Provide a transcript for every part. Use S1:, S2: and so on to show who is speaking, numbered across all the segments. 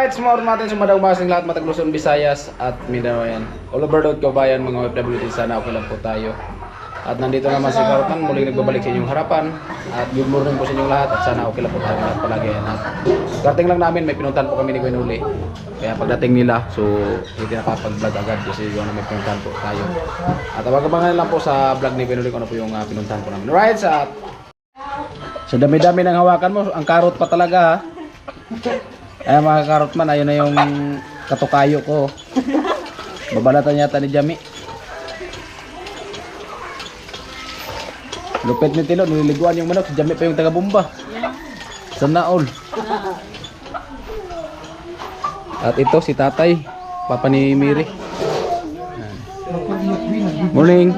S1: Alright, sumawad natin sa madang basing lahat, Matag Luzon, Visayas at Mindanao yan. All over the world kabayan, mga OFW din, sana okay lang po tayo. At nandito naman si Karutan, muling nagbabalik sa inyong harapan. At good morning po sa inyong lahat at sana okay lang po tayo lahat palagi yan. At dating lang namin, may pinuntahan po kami ni Kuya Nuli. Kaya pagdating nila, so hindi nakapag-vlog agad kasi yun na may pinuntahan po tayo. At abang-abangan lang po sa vlog ni Kuya Nuli kung ano po yung pinuntahan po namin. Alright, sa dami-dami ng hawakan mo, ang karot pa talaga ha. Ay mga karot man, ayun na yung katukayo ko. Babalatan yata ni Jami. Lupit ni Tilo, nililiguan yung manok. Si Jami pa yung taga-bumba. Sana all. At ito si Tatay, papa ni Miri. Morning.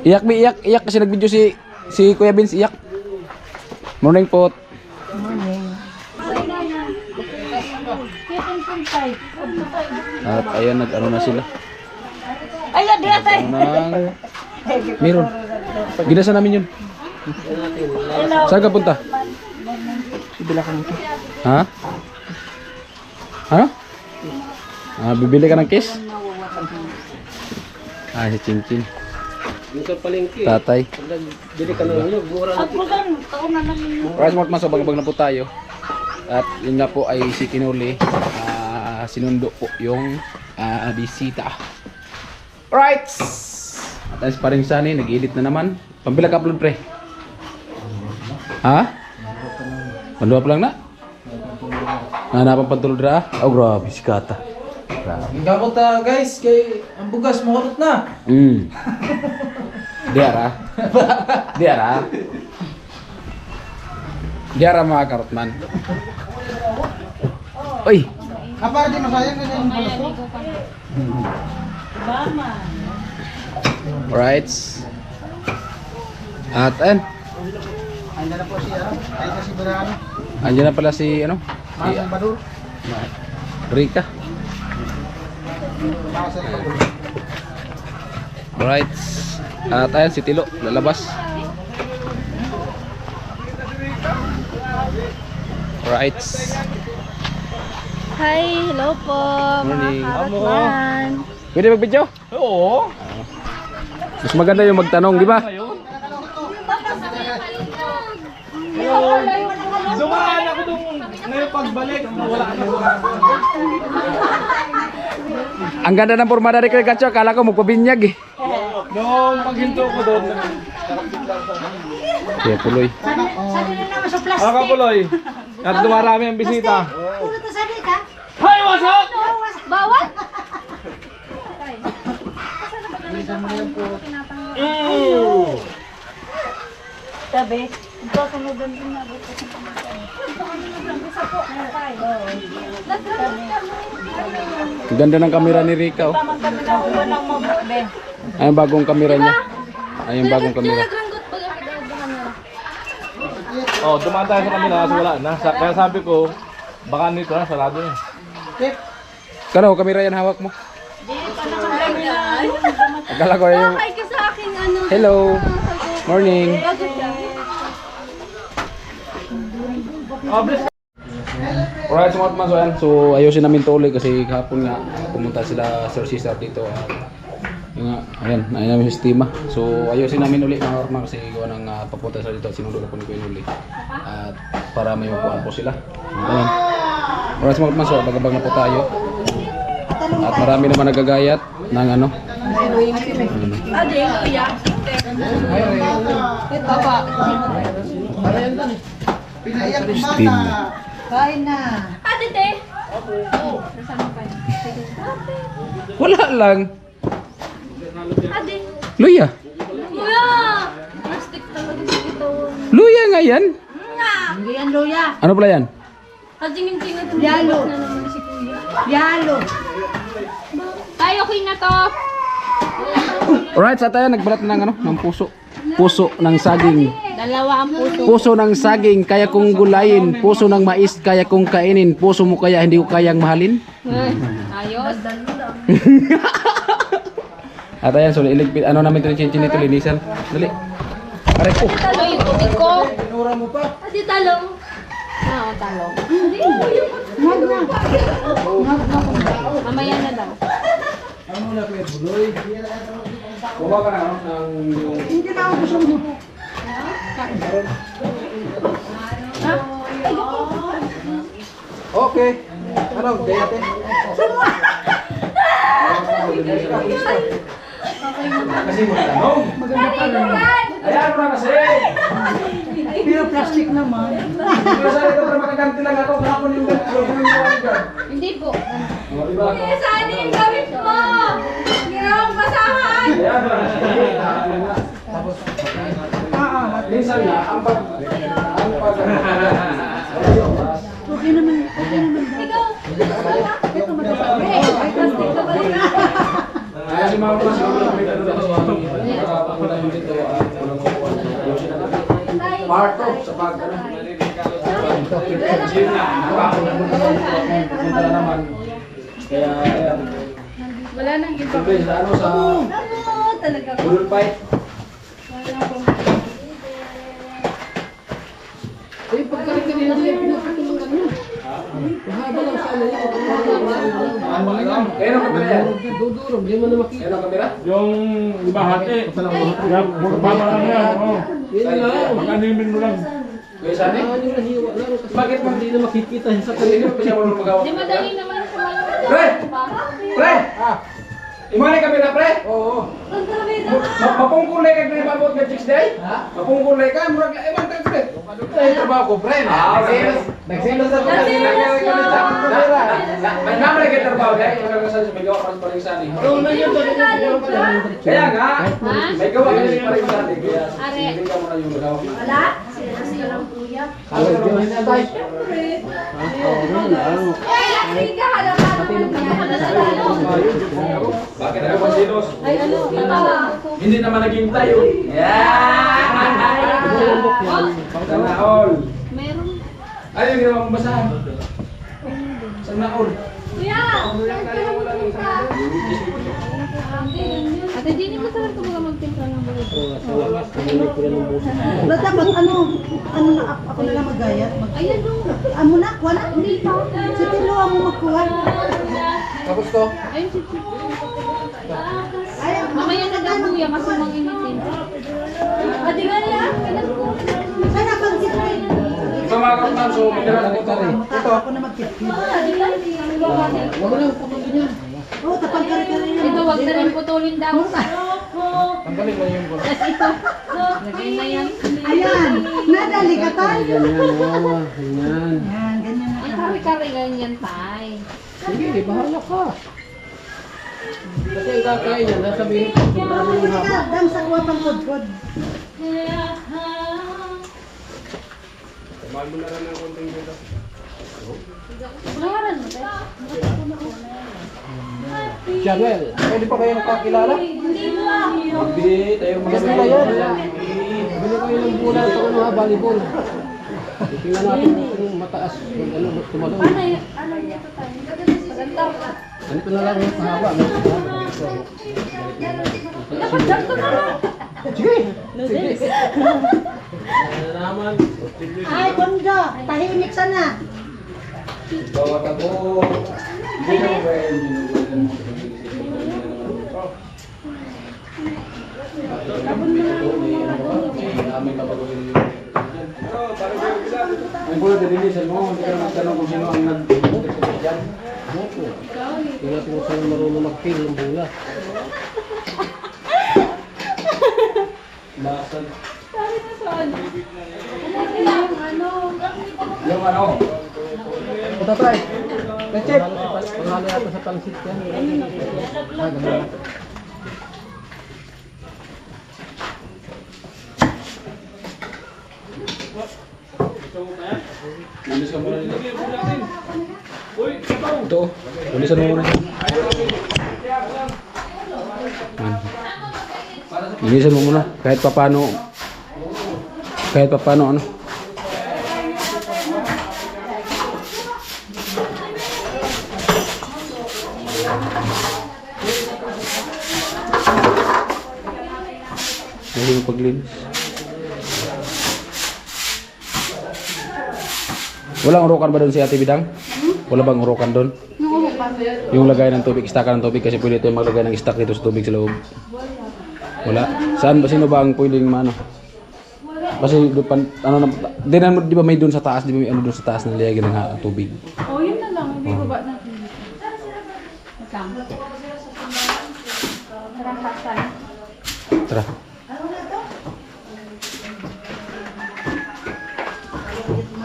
S1: Iyak mi, iyak kasi nag-video si Kuya Vince, iyak. Morning po.
S2: Morning.
S1: At ayan, nag-ano na sila.
S2: Ayan, di atay.
S1: Meron. Ginasa namin yun. Saan ka punta?
S2: Bibila ka nito.
S1: Ha? Ha? Bibili ka ng kiss? Si Chinchin. Tatay.
S2: Bili ka ng nyug, mura na.
S1: Right, mga maso, bag-bag na po tayo. At yun nga po ay si Kinuli. Sinundo po yung bisita. Right! At ayos pa rin Sunny, nag-edit na naman. Pambila ka upload pre. Ha? Panduwa pa lang na? Nanapan pantulod ra? Oh grabe, si Kata.
S3: Ang gamot guys, kay ang bugas makulot na.
S1: Diara. Diara. Diara mga karotman. Uy!
S3: Apa di masayang ganyan yung bulas ko?
S1: Alright. At ayun.
S3: Andiyan na po si ay na si Berano.
S1: Andiyan na pala si ano? Si
S3: Mas Badur.
S1: Rika.
S3: Mas Badur.
S1: Alright. At ayun si Tilo lalabas. Alright.
S4: Hi, hello po
S1: Morning.
S4: mga karotman.
S1: Pwede mag-video?
S3: Oo.
S1: Mas maganda yung magtanong, di ba?
S3: Dumaan ako dun ngayon pagbalik, wala na.
S1: Ang ganda ng pormada ni Kuya Gacho, akala ko magpabinyag eh.
S3: Nung paghinto ko doon.
S1: Kaya puloy.
S3: Ako Puloy. At dumarami ang bisita.
S2: Puro to sabi ka?
S3: Hi, what's up?
S4: Bawal?
S2: Sabi, ito sunudan din na ito.
S1: Ang ganda ng kamera ni Rika oh.
S2: Tamang kami na uwan ng mabuti.
S1: Ay, yung bagong kamera niya. Ay, yung bagong kamera.
S4: Naganggot pag ako nila.
S3: Oh, dumaan tayo sa kanila kasi wala na. Kaya sabi ko, baka nito na, sarado na.
S1: Kano, kamera yan hawak mo? Akala ko yung...
S4: Ay ka sa akin ano.
S1: Hello. Morning. Alright, so mga so, so ayusin namin to ulit kasi kahapon nga pumunta sila Sir Cesar dito. Yung nga, ayan, ayun namin yung sistema. So ayusin namin ulit mga orma kasi gawa ng papunta sila dito at sinudulo ko ni Kuya Nuli. At para may mapuan po sila. Ayan. Alright, so mga so bagabag na po tayo. At marami naman nagagayat ng ano.
S4: Ade, kuya.
S1: Steam.
S2: Kain na.
S4: Ade, te.
S1: Wala lang.
S4: Ade.
S1: Luya.
S4: Kuya. Plastic talaga sa bitawan.
S1: Luya nga yan.
S2: Hindi yan luya.
S1: Ano pala yan?
S4: Tingin-tingin
S2: Yalo.
S4: na naman si kuya.
S2: Yalo.
S4: Tayo, okay na to.
S1: Alright, sa tayo nagbalat ng ano, ng puso. Puso ng saging.
S2: Dalawa ang puso.
S1: Puso ng saging, kaya kong gulayin. Puso ng mais, kaya kong kainin. Puso mo kaya hindi ko kayang mahalin.
S4: Ayos.
S1: At ayan, so iligpit. Ano namin ito yung chinchin nito, linisan. Dali. Aray ko.
S4: Talo yung tubig ko.
S3: Tinura mo pa.
S4: Ate, talo. Oo, talong. Mamaya na daw.
S1: Ano na kuya buloy? Kuha ka na ng yung...
S2: Hindi na ako gusto mo.
S1: Okay. Ano, gaya ate? Kasi mo na tanong.
S2: Maganda pa rin.
S1: Ayan mo na kasi.
S2: Pero plastic naman.
S1: Pero sa ito para makaganti lang ako. Kahapon yung ganito.
S4: Hindi po.
S1: Diba?
S4: Saan yung gawin mo? Ginawang basahan!
S1: Ayan mo na. Tapos, minsan nga, ang pag...
S2: Okay naman. Okay naman.
S4: Ikaw! Ito magsasabi. Ay, plastic na ba yun?
S1: Kaya si Mama mas kapit ano daw kasi nakapunta yung dito at walang kukuha ng part of sa pag ano. Gym na, nakapunta na naman. Kaya,
S4: Wala nang iba.
S1: siyempre sa ano sa
S4: Talaga.
S1: Budol Fight.
S5: Eh, pagkalit kanina niya pinapatulungan niya. Mahaba lang sana yun.
S1: Ano lang? Kaya nang kamera yan?
S5: Dudurog, di mo na makita.
S1: Kaya nang kamera?
S3: Yung iba hati. Yan, baba lang yan. Oh.
S5: Yun lang.
S3: Mag-animin mo lang.
S1: Kuya Sani?
S5: Ano na hiwa lang. Kasi
S1: Bakit mo?
S5: hindi na makikita sa
S1: Kasi hindi
S5: kanina.
S1: mo pa siya marunong magawa.
S4: Di madali naman sa mga...
S1: Pre! Pre! Imani kamera pre? Oo. Mapungkulay ka pre mabot nga chicks day? Mapungkulay ka murag ewan ka pre. Ay trabaho ko pre. Nagsilos sa pre. May naman ka trabaho day. Ikaw sa may gawa para paring sani.
S5: Oo na yun.
S1: Kaya nga,
S4: Ha?
S1: may gawa ka din paring sani. Kaya
S4: Are.
S1: hindi ka mo na yung magawa.
S4: Wala? Sila lang kuya.
S1: Ano ka naman na tay?
S4: Ay, lasing ka! Halaman naman niya.
S1: Bakit ako pasinos?
S4: Ay, ano?
S1: Hindi naman naging tayo. Yeah! Sana all.
S4: Meron.
S1: Ay, hindi naman basahan. Sana all.
S4: Kuya! Ate Jenny, masarap ko mga magtimpla ng buhay.
S2: Wala dapat ano na ako na lang magayat.
S4: Ayan o.
S2: Amo na, wala.
S4: Hindi pa.
S2: Si Tilo amo magkuha.
S1: Tapos to?
S4: Ayun si Chico.
S2: Ayaw.
S4: Mamaya na daw kuya kasi manginitin. Ate nga niya. Kailan ko?
S2: Sana pang si Tilo.
S1: Ito mga kapatid, so pinira na ito rin.
S2: Ito ako na magkikip.
S5: Huwag mo lang putulin yan.
S2: Oo, tapang kare-kare na.
S4: Ito, wag na rin putulin daw.
S1: Tanggalin mo yung boss.
S4: Tapos ito. Lagay na yan.
S2: Ayan, nadali ka tayo.
S5: Ganyan, wawa. Ganyan.
S2: Yan, ganyan na.
S4: Ang kari-kari ganyan, tay.
S5: Sige, bahala ka. Kasi ang kakain yan, nasabihin ko, punta mo yung haba.
S2: Dam sa kuha pang kod-kod.
S4: Pangalan mo, tay?
S5: Jabel.
S1: Pwede pa kayo nakakilala? Hindi, tayo maganda yan.
S5: Bili kayo ng bola sa ano ha, volleyball. Tingnan natin kung mataas. Kung ano, tumalon.
S4: Ano yun? Ano yun ito, tay? Maganda ka.
S5: Ganito na lang yung mahaba. No?
S4: Dapat dito na lang.
S5: Sige.
S2: Ay, Kondo, tahimik sana.
S1: Bawat ako. Hindi ka ba ang bulot na dinisan mo, hindi ka magtanong kung sino ang nag-interpret dyan.
S5: Opo. Tingnan ko saan marunong mag-peel ng bola.
S1: Basag.
S4: Sabi na saan? Ano?
S1: Yung ano?
S5: Ito try. Let's Panghalo yata sa pansit yan. Ah, ganun.
S1: Linis ka muna nila. Ito, linisan mo muna. Linisan mo muna, kahit papano ano. Dali mo paglinis. Walang urukan ba doon si Ate Bidang? Wala bang urukan doon?
S4: Nung urukan.
S1: Yung lagay ng tubig, istakan ng tubig kasi pwede tayong maglagay ng stock dito sa tubig sa loob. Wala. Saan ba sino ba ang pwedeng maano? Kasi di ba may doon sa taas, di ba may ano doon sa taas na nilagay ng tubig.
S4: Oh, yun na lang. Hindi ko ba natin. Lang. Tara, Hasan.
S1: Tara.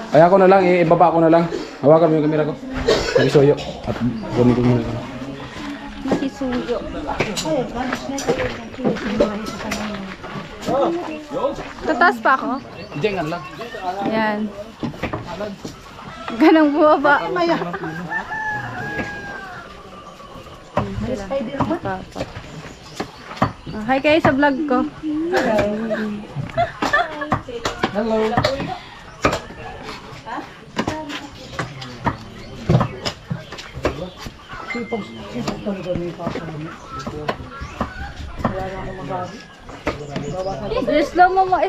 S1: Ay ako na lang, ibaba ko na lang. Hawakan mo yung kamera ko. Nagisuyo. At kunin ko muna.
S4: Nakisuyo. Tataas pa ako?
S1: Diyan lang.
S4: Ayan. Ganang bumaba. Hi kayo sa vlog ko.
S1: Hello.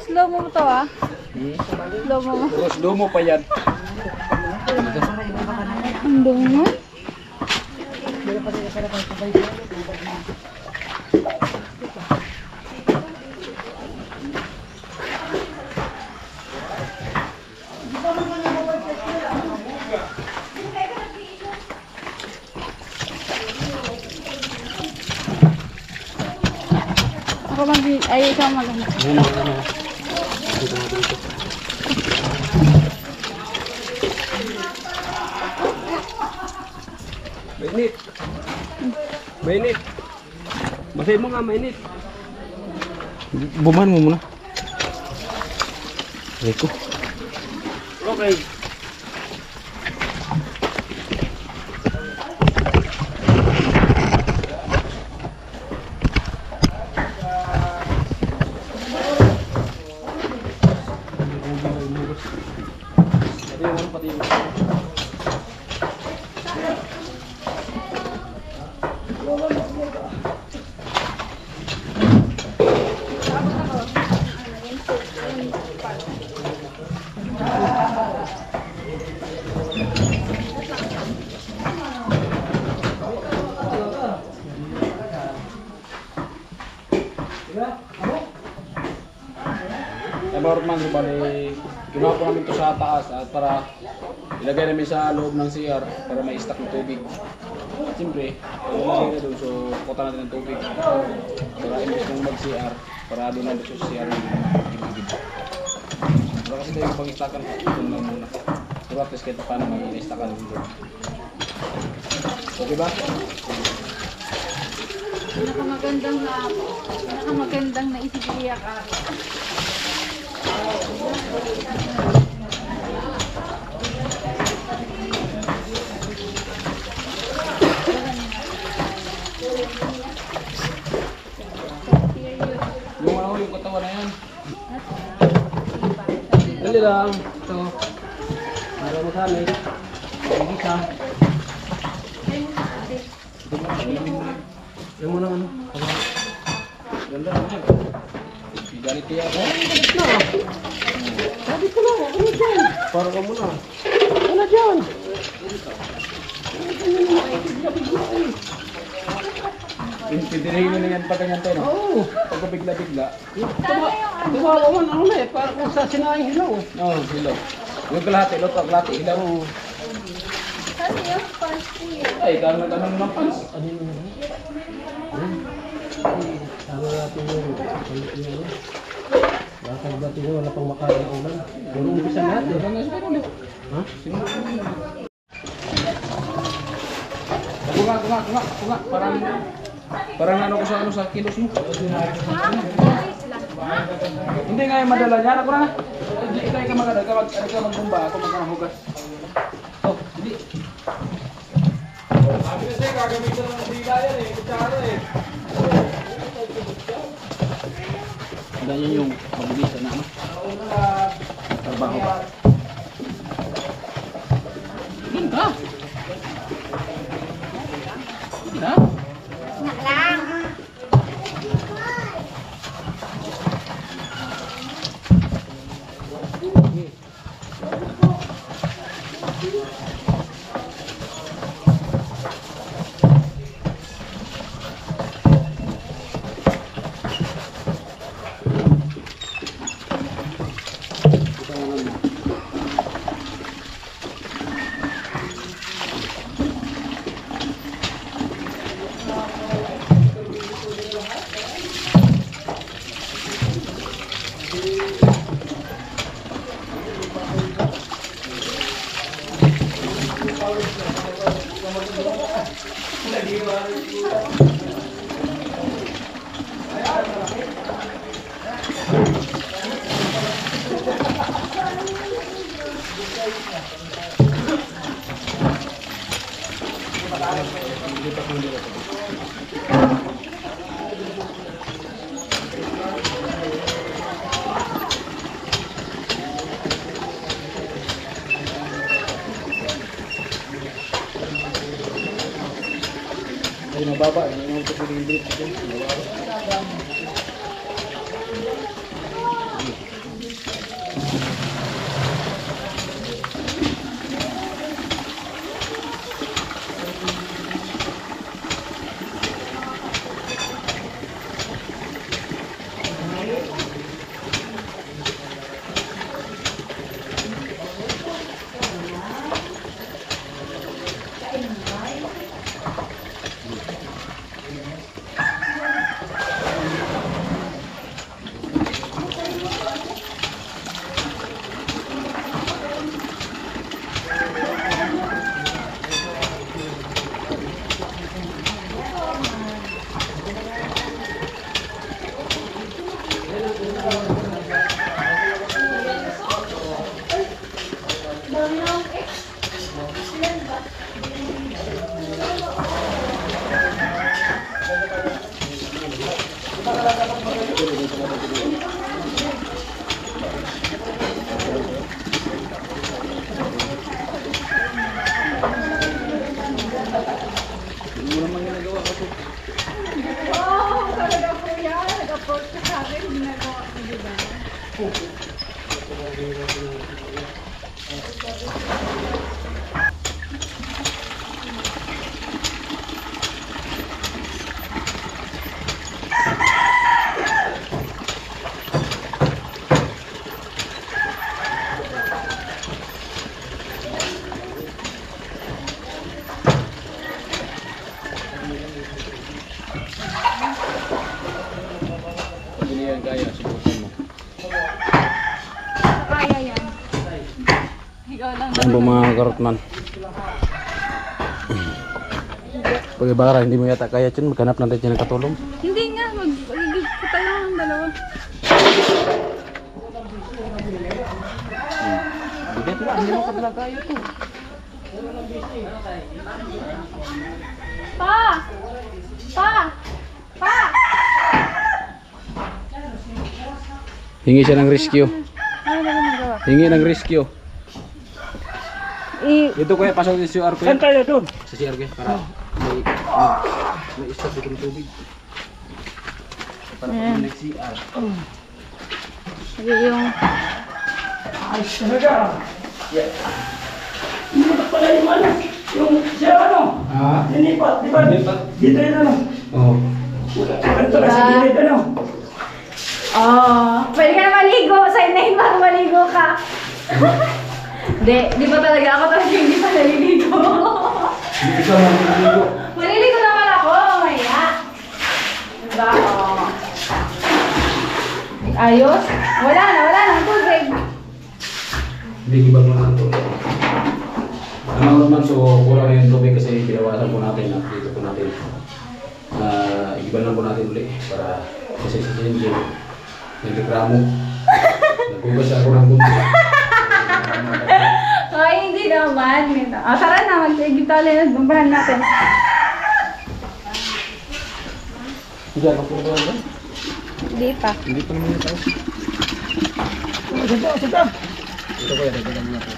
S4: Slow mo to ah. Slow mo.
S1: Terus dumo pa yan.
S4: Ang dumi mo. Ako ay ikaw maghanap.
S5: Mainit. Mainit. Basahin mo nga, mainit.
S1: Bumahan mo muna. Rico.
S5: Okay.
S1: Norman, bali, ginawa po namin ito sa taas at para ilagay namin sa loob ng CR para may stock ng tubig. At siyempre, ilagay na doon, so puta natin ng tubig para imbis kong mag-CR, para doon na sa CR yung tubig. Para kasi tayo yung pang-stockan doon lang muna. Pero at least kahit paano mag-stockan doon. So diba?
S4: Pinakamagandang na isigiya ka.
S1: Yung ano, yung katawan na yan.
S5: Dali lang. Ito. Para mo sa amin. Isa. Yung muna ano.
S1: Ganda naman. Galit kaya ako.
S5: Sabi ko na, ano dyan? Para ka muna. Ano dyan?
S1: Pintirihin mo na yan pag ganyan tayo, no?
S5: Oo.
S1: Pagka bigla-bigla.
S5: Tumawa man ano na eh. Para kung sa sinahing hilaw.
S1: Oo, hilaw. Yung kalahati, loto, kalahati, hilaw. Ay, gano'n naman pans.
S5: Ano yun? Tama natin yung baka natin yung wala pang makain ng ulan. Puro umpisa natin. Ha?
S1: Kunga. Parang ano ko sa kilos mo. Hindi nga yung madala niya. Ako na. Hindi ka magdumba. Ako maghugas. Oh, hindi. Sabi kasi gagamitin ng sila yan eh. Kutsara eh. Ganyan yung mabilisan na ano. Trabaho ka. Ganda. Ganda. Ay, mababa. Yung pagkiling drip ito. Mababa. Hindi yan kaya, subukan mo.
S4: Kaya yan. Ikaw lang.
S1: Yan po mga karotman. Pag ibara, hindi mo yata kaya dyan, maghanap natin dyan ng katulong.
S4: Hindi nga, magigig ko tayo ang dalawa.
S1: Bigat na, hindi mo ka kaya to.
S4: Pa! Pa! Pa!
S1: Hingi siya ng rescue.
S4: Ano na magawa?
S1: Hingi ng rescue.
S4: I...
S1: Ito kuya, pasok sa CR ko.
S5: Saan tayo doon?
S1: Sa CR ko para may stop dito ng tubig. Para pag nag-CR.
S4: Sige yung...
S5: Ay, talaga. Hindi mo pala yung ano? Yung siya ano?
S1: Ha?
S5: Linipat, di ba?
S1: Linipat?
S5: Dito yun ano?
S1: Oo.
S5: Ganito na sa gilid ano?
S4: Oh, pwede ka na maligo. Sa inahin para maligo ka. Di ba talaga ako talaga hindi pa naliligo?
S1: Hindi ka maliligo.
S4: Maliligo naman ako, mamaya. Diba? Oh. Ayos? Wala na ang tubig.
S1: Hindi ibang mo na ito. Naman naman, so kulang na yung tubig kasi pinawasan po natin at dito po natin. Igiban lang po natin ulit para kasi sa engine nagreklamo. Nagbugas ako ng bunti.
S4: Ay, hindi naman. Tara na, mag-sigit tayo na. Bumbahan natin.
S1: Hindi ako po ba?
S4: Hindi pa.
S1: Hindi pa naman tayo.
S5: Sige.
S1: Ito ko yan, ito lang muna po.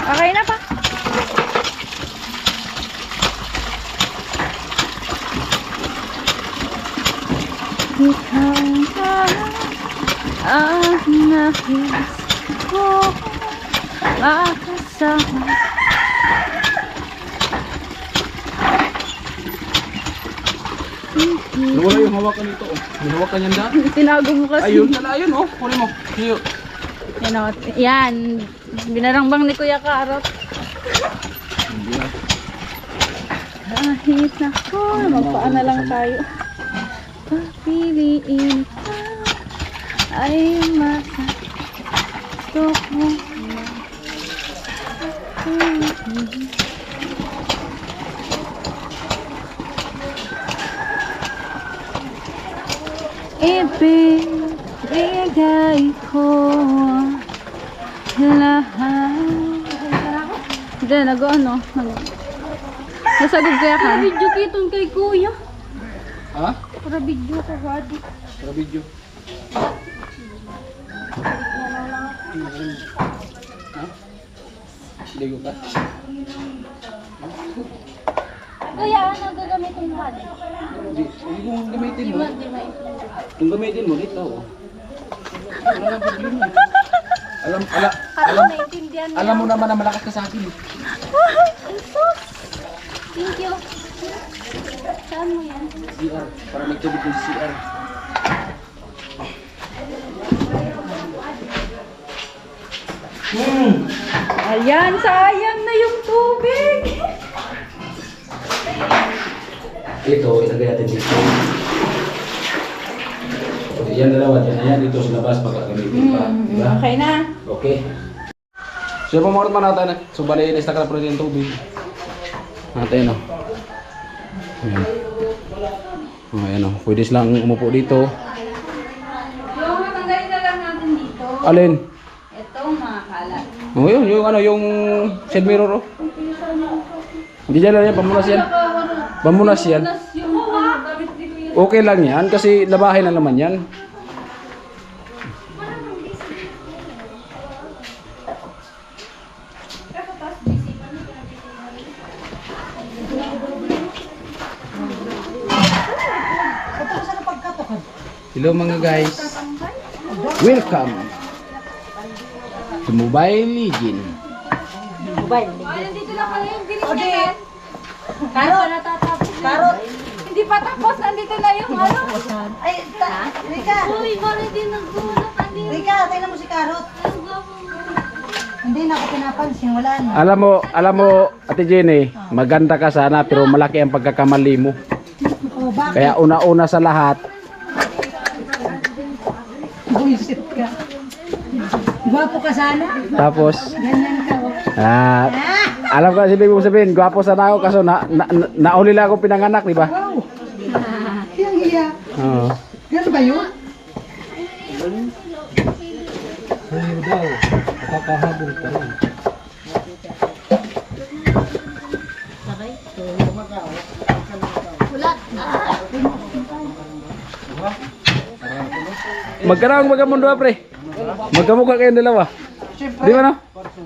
S4: Okay na pa. Ikaw ang nais ko makasama.
S1: Wala yung hawakan nito. Oh. May hawakan yan daan.
S4: Tinago mo kasi.
S1: Ayun, ayun oh. Kunin mo. Hiyo.
S4: Yan, o. Yan. Binarangbang ni Kuya Karot. Kahit ako, magpaan na lang tayo. Papiliin ka ay masa. Gusto ko na. tubig, bigay ko lahat. Hindi, nag-ano? Nasagod kaya ka?
S2: Video kitong kay kuya.
S1: Ha?
S2: Para video ko gadi.
S1: Para video. Ha? Ligo ka?
S2: Kuya, ano gagamitin mo gadi?
S1: Hindi mo gamitin mo.
S2: Di ba?
S1: Kung gamitin mo dito. Wala nang problema.
S2: Parang naintindihan niya.
S1: Alam mo naman na malakas ka sa akin.
S2: Thank you. Saan mo yan?
S1: CR. Para magtubig yung CR.
S4: Ayan, sayang na yung tubig.
S1: Ito, ilagay natin dito. Yan dalawa, yan dito sa labas pagkagamitin pa. Diba?
S4: Okay na.
S1: Okay. So yung pamorot man natin, so bali inis na ka na po yung tubig. Natin o. Ayan. Ayan o, pwede silang umupo dito.
S4: Yung matanggalin na lang natin dito.
S1: Alin?
S4: Ito, mga kalat.
S1: Oh, yun, yung ano, yung side mirror oh. Hindi dyan lang yan, pamunas yan. Pamunas yan.
S4: Yung gamit dito yun.
S1: Okay lang yan, kasi labahin na naman yan. Hello mga guys. Welcome to Mobile Legend.
S4: Nandito na pala yung bilis na yan. Karot. Karot. Hindi pa tapos. Nandito na yung ano.
S6: Ay, Rika!
S2: Uy, bali din nagulak.
S6: Rika, tingnan mo si Karot. Hindi na ako pinapansin, wala na.
S1: Alam mo, Ate Jenny, maganda ka sana pero malaki ang pagkakamali mo.
S6: Oh, bakit?
S1: Kaya una-una sa lahat,
S6: Buisit ka. Gwapo ka sana?
S1: tapos
S6: Ganyan ka, oh.
S1: alam ko sabihin mo sabihin, gwapo sana ako kaso nauli lang ako pinanganak, di ba?
S6: Wow! Hiyang-hiya.
S1: Oo.
S6: Ganun ba yun?
S5: Ano daw? Kakahabol pa rin.
S1: Magkaroon magamundo pre. Magkamukha kayong dalawa. Di ba no?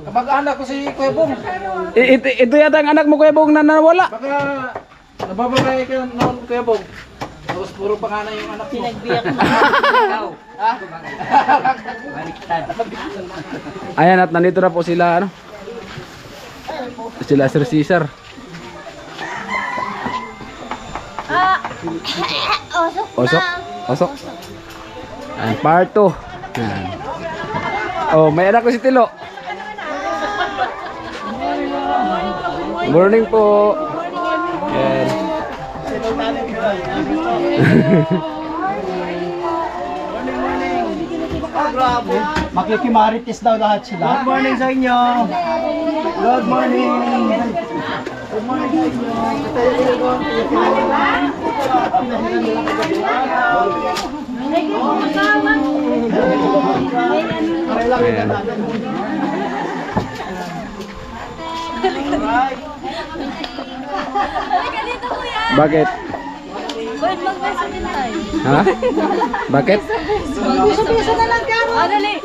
S5: Kapag-anak ko si Kuya Bong.
S1: Ito yata ang anak mo Kuya Bong na nawala.
S5: Baka nababagay ka noon Kuya Bong. Tapos puro panganay yung anak mo.
S2: Pinagbiyak mo.
S1: Ayan at nandito na po sila ano. Sila Sir Cesar.
S2: Osok.
S1: Osok. Ayan, part 2. Ayan. Oh, may anak ko si Tilo. Morning po. Ayan.
S5: Makikimarites daw lahat sila. Good morning sa inyo. Good morning. Good morning sa inyo.
S1: Ayan.
S2: Halika dito, kuya.
S1: Bakit?
S2: Wait, mag-besamin tayo.
S1: Ha? Bakit?
S6: Bisa na lang, Karot.
S2: Dali.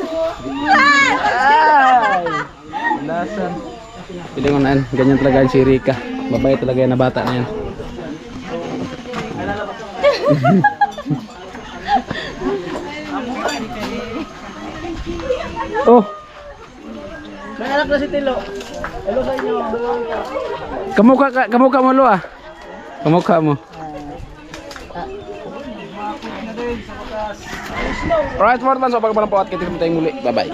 S1: Ay! Lasan. Pili ko na yan. Ganyan talaga yan si Rika. Babae talaga yan na bata na yan. Oh!
S5: May anak na si Tilo. Hello sa inyo.
S1: Kamukha mo lo ah. Kamukha mo. Alright, mga so pagkabalang po at kita tayong muli. Bye bye.